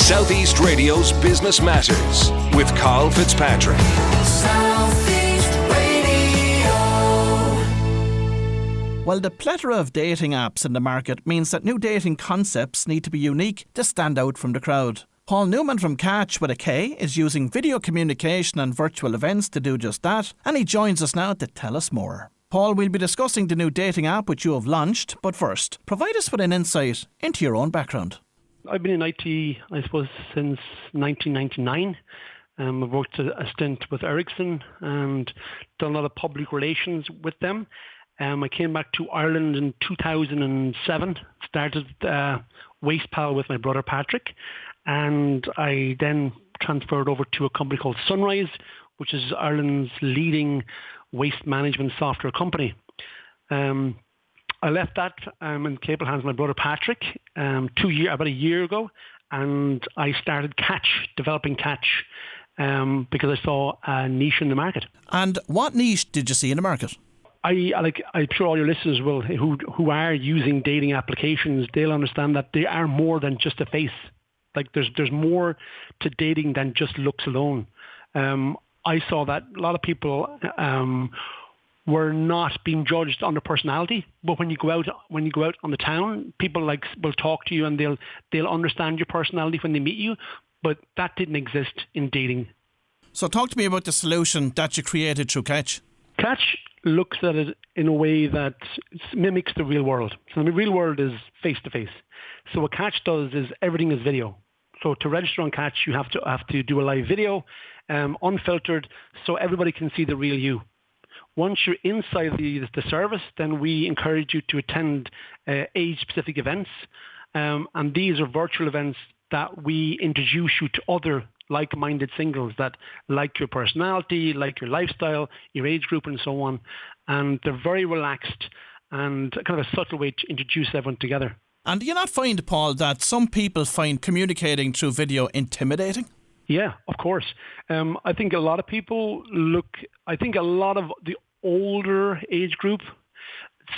Southeast Radio's Business Matters with Carl Fitzpatrick. Southeast Radio. Well, the plethora of dating apps in the market means that new dating concepts need to be unique to stand out from the crowd. Paul Numan from Katch with a K is using video communication and virtual events to do just that, and he joins us now to tell us more. Paul, we'll be discussing the new dating app which you have launched, but first, provide us with an insight into your own background. I've been in IT, I suppose, since 1999. I've worked a stint with Ericsson and done a lot of public relations with them. I came back to Ireland in 2007, started WastePal with my brother Patrick, and I then transferred over to a company called Sunrise, which is Ireland's leading waste management software company. I left that in capable hands of my brother Patrick about a year ago, and I started Katch, developing Katch, because I saw a niche in the market. And what niche did you see in the market? I'm sure all your listeners will, who are using dating applications, they'll understand that they are more than just a face. Like there's more to dating than just looks alone. I saw that a lot of people were not being judged on their personality, but when you go out on the town, people will talk to you and they'll understand your personality when they meet you. But that didn't exist in dating. So talk to me about the solution that you created through Katch. Katch looks at it in a way that mimics the real world. So the real world is face-to-face. So what Katch does is everything is video. So to register on Katch, you have to do a live video, unfiltered, so everybody can see the real you. Once you're inside the service, then we encourage you to attend age-specific events. And these are virtual events that we introduce you to other like-minded singles that like your personality, like your lifestyle, your age group, and so on. And they're very relaxed and kind of a subtle way to introduce everyone together. And do you not find, Paul, that some people find communicating through video intimidating? Yeah, of course. I think a lot of people I think a lot of the older age group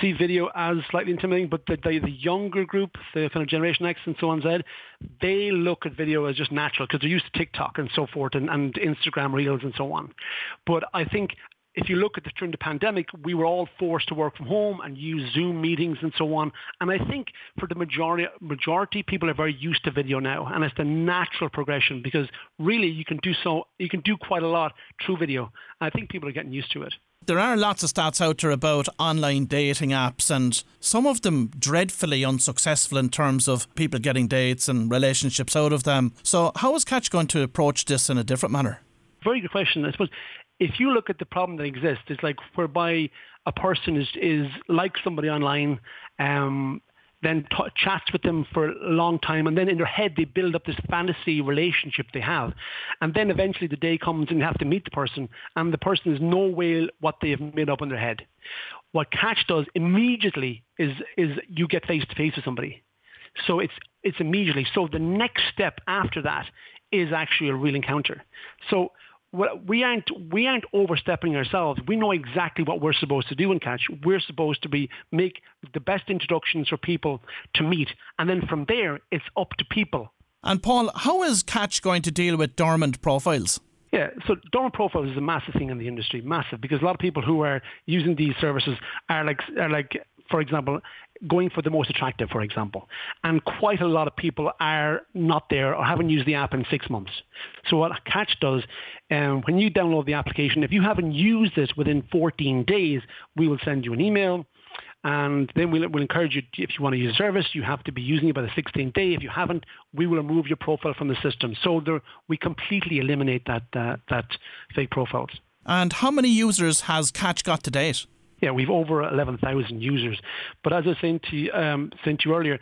see video as slightly intimidating, but the younger group, the kind of Generation X and so on, they look at video as just natural because they're used to TikTok and so forth and Instagram Reels and so on. But I think if you look at during the pandemic, we were all forced to work from home and use Zoom meetings and so on. And I think for the majority, people are very used to video now, and it's the natural progression because really you can do quite a lot through video. I think people are getting used to it. There are lots of stats out there about online dating apps, and some of them dreadfully unsuccessful in terms of people getting dates and relationships out of them. So how is Katch going to approach this in a different manner? Very good question. I suppose if you look at the problem that exists, it's like whereby a person is like somebody online, then chats with them for a long time, and then in their head they build up this fantasy relationship they have, and then eventually the day comes and you have to meet the person, and the person is no way what they have made up in their head. What Katch does immediately is you get face to face with somebody, so it's immediately. So the next step after that is actually a real encounter. So we aren't overstepping ourselves. We know exactly what we're supposed to do in Katch. We're supposed to make the best introductions for people to meet, and then from there it's up to people. And Paul, how is Katch going to deal with dormant profiles? Yeah, so dormant profiles is a massive thing in the industry, massive, because a lot of people who are using these services are like, for example, going for the most attractive, for example. And quite a lot of people are not there or haven't used the app in 6 months. So what Katch does, when you download the application, if you haven't used it within 14 days, we will send you an email. And then we'll encourage you, if you want to use a service, you have to be using it by the 16th day. If you haven't, we will remove your profile from the system. So we completely eliminate that fake profiles. And how many users has Katch got to date? Yeah, we've over 11,000 users. But as I was saying to you earlier,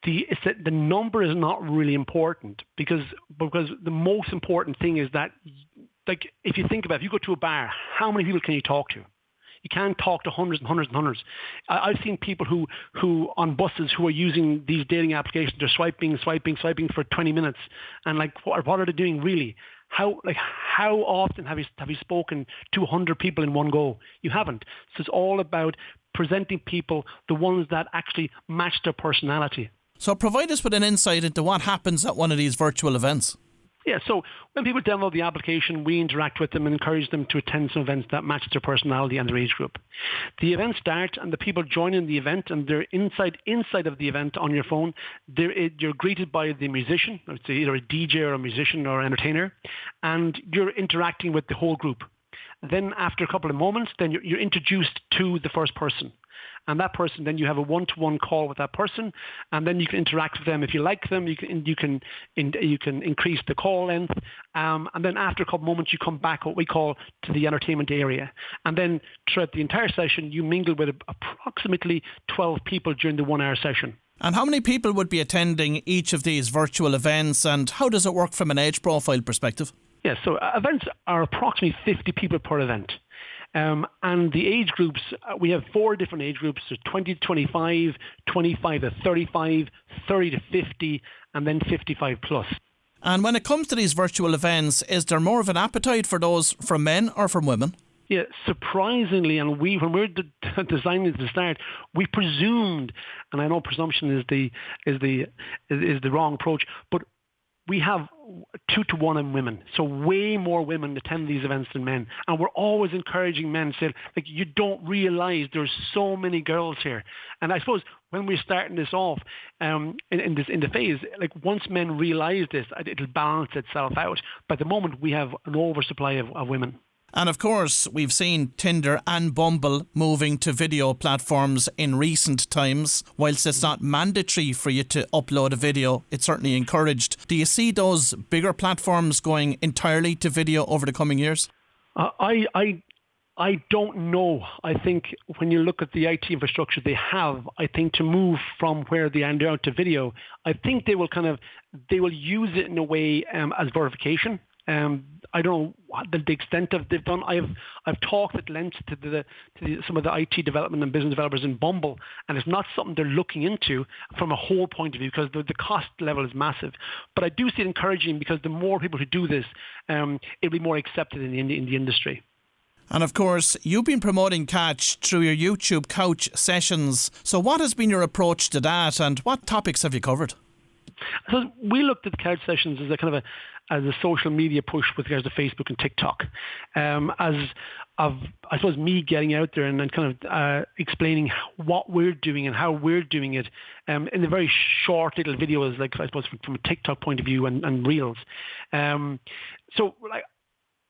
the number is not really important because the most important thing is that, like, if you think about it, if you go to a bar, how many people can you talk to? You can't talk to hundreds and hundreds and hundreds. I've seen people who on buses who are using these dating applications, they're swiping for 20 minutes. And like, what are they doing really? How often have you spoken to 100 people in one go? You haven't. So it's all about presenting people the ones that actually match their personality. So provide us with an insight into what happens at one of these virtual events. Yeah, so when people download the application, we interact with them and encourage them to attend some events that match their personality and their age group. The events start and the people joining the event and they're inside of the event on your phone. You're greeted by the musician, it's either a DJ or a musician or entertainer, and you're interacting with the whole group. Then after a couple of moments, then you're introduced to the first person. And that person, then you have a one-to-one call with that person, and then you can interact with them. If you like them, you can increase the call length, and then after a couple of moments, you come back what we call to the entertainment area. And then throughout the entire session, you mingle with approximately 12 people during the 1 hour session. And how many people would be attending each of these virtual events, and how does it work from an age profile perspective? Yeah, so events are approximately 50 people per event. And the age groups, we have 4 different age groups, so 20 to 25, 25 to 35, 30 to 50, and then 55 plus. And when it comes to these virtual events, is there more of an appetite for those from men or from women? Yeah, surprisingly, and when we're designing at the start, we presumed, and I know presumption is the wrong approach, but we have 2 to 1 in women. So way more women attend these events than men. And we're always encouraging men to say, like, you don't realize there's so many girls here. And I suppose when we're starting this off in the phase, like once men realize this, it'll balance itself out. But at the moment, we have an oversupply of women. And of course, we've seen Tinder and Bumble moving to video platforms in recent times. Whilst it's not mandatory for you to upload a video, it's certainly encouraged. Do you see those bigger platforms going entirely to video over the coming years? I don't know. I think when you look at the IT infrastructure they have, I think to move from where they are now to video, I think they will use it in a way as verification. I don't know what the extent of they've done. I've talked at length to some of the IT development and business developers in Bumble, and it's not something they're looking into from a whole point of view because the cost level is massive. But I do see it encouraging because the more people who do this, it'll be more accepted in the industry. And of course, you've been promoting Katch through your YouTube Couch sessions. So what has been your approach to that, and what topics have you covered? So we looked at the Couch sessions as a kind of a social media push with regards to Facebook and TikTok, I suppose me getting out there and kind of explaining what we're doing and how we're doing it in the very short little videos, like I suppose from a TikTok point of view and reels. So like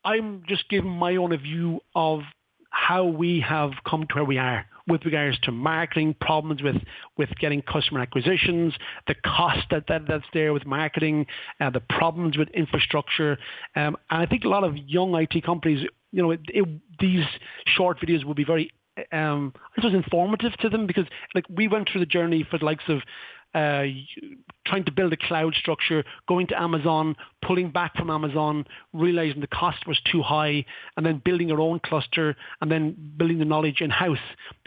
I'm just giving my own view of how we have come to where we are with regards to marketing, problems with getting customer acquisitions, the cost that's there with marketing, the problems with infrastructure. And I think a lot of young IT companies, these short videos will be very, I suppose, informative to them because like we went through the journey for the likes of trying to build a cloud structure, going to Amazon, pulling back from Amazon, realizing the cost was too high, and then building our own cluster, and then building the knowledge in-house.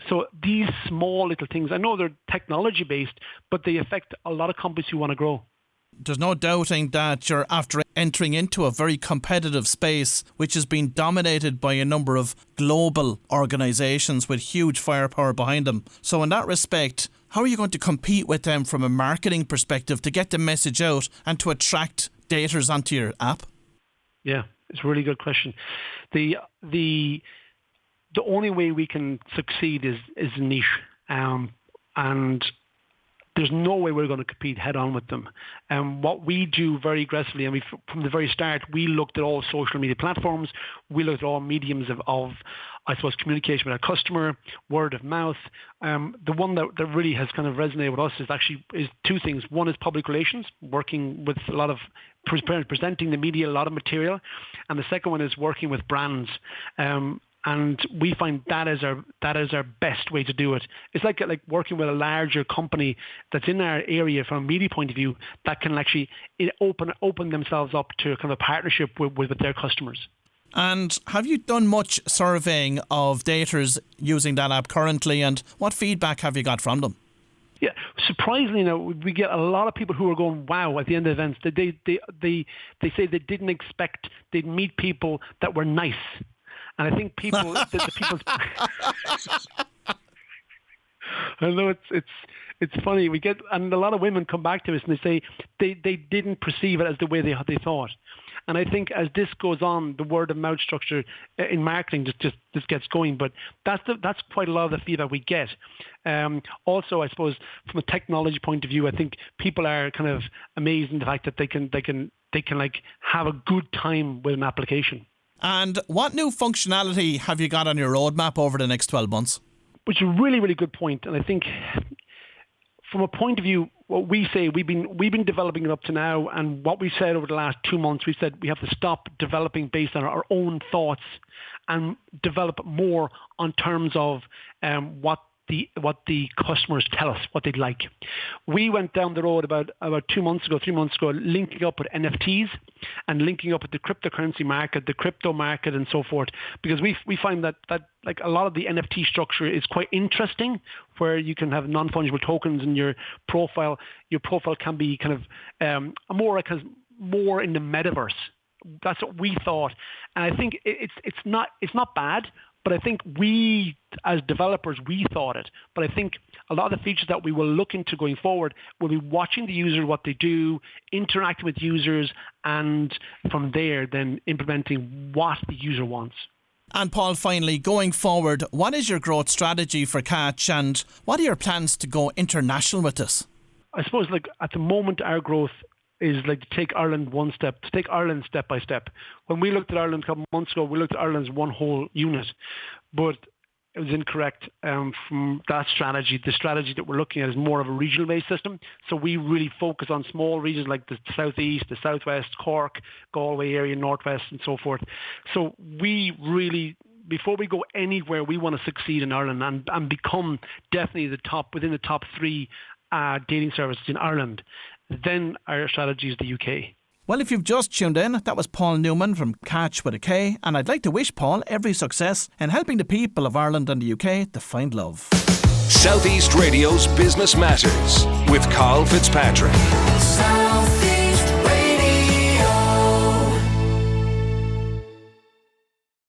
So these small little things, I know they're technology-based, but they affect a lot of companies who want to grow. There's no doubting that you're after entering into a very competitive space which has been dominated by a number of global organisations with huge firepower behind them. So in that respect, how are you going to compete with them from a marketing perspective to get the message out and to attract daters onto your app? Yeah, it's a really good question. The only way we can succeed is niche, and there's no way we're going to compete head on with them. What we do very aggressively, and from the very start, we looked at all social media platforms. We looked at all mediums of I suppose, communication with our customer, word of mouth. The one that really has kind of resonated with us is 2 things. One is public relations, working with a lot of presenting the media, a lot of material. And the second one is working with brands. And we find that is our best way to do it. It's like working with a larger company that's in our area from a media point of view that can actually open themselves up to kind of a partnership with their customers. And have you done much surveying of daters using that app currently, and what feedback have you got from them? Yeah, surprisingly, we get a lot of people who are going, wow, at the end of events. They say they didn't expect they'd meet people that were nice. And I think people, the people's... I know it's funny. We get, and a lot of women come back to us and they say they didn't perceive it as the way they thought. And I think as this goes on, the word of mouth structure in marketing just gets going. But that's quite a lot of the feedback we get. Also, I suppose from a technology point of view, I think people are kind of amazed in the fact that they can like have a good time with an application. And what new functionality have you got on your roadmap over the next 12 months? Which is a really, really good point. And I think from a point of view, what we say, we've been developing it up to now, and what we said over the last 2 months, we said we have to stop developing based on our own thoughts and develop more on terms of what the customers tell us what they'd like. We went down the road about 3 months ago, linking up with NFTs and linking up with the cryptocurrency market, the crypto market, and so forth, because we find that like a lot of the NFT structure is quite interesting, where you can have non-fungible tokens in your profile. Your profile can be kind of more in the metaverse. That's what we thought, and I think it's not bad. But I think we, as developers, we thought it. But I think a lot of the features that we will look into going forward will be watching the user, what they do, interacting with users, and from there then implementing what the user wants. And Paul, finally, going forward, what is your growth strategy for Katch, and what are your plans to go international with this? I suppose like at the moment our growth is like to take Ireland step by step. When we looked at Ireland a couple of months ago, we looked at Ireland as one whole unit, but it was incorrect from that strategy. The strategy that we're looking at is more of a regional-based system. So we really focus on small regions like the southeast, the southwest, Cork, Galway area, northwest, and so forth. So we really, before we go anywhere, we want to succeed in Ireland and become definitely within the top 3 dating services in Ireland. Then our strategy is the UK. Well, if you've just tuned in, that was Paul Numan from Katch with a K, and I'd like to wish Paul every success in helping the people of Ireland and the UK to find love. Southeast Radio's Business Matters with Carl Fitzpatrick. Southeast.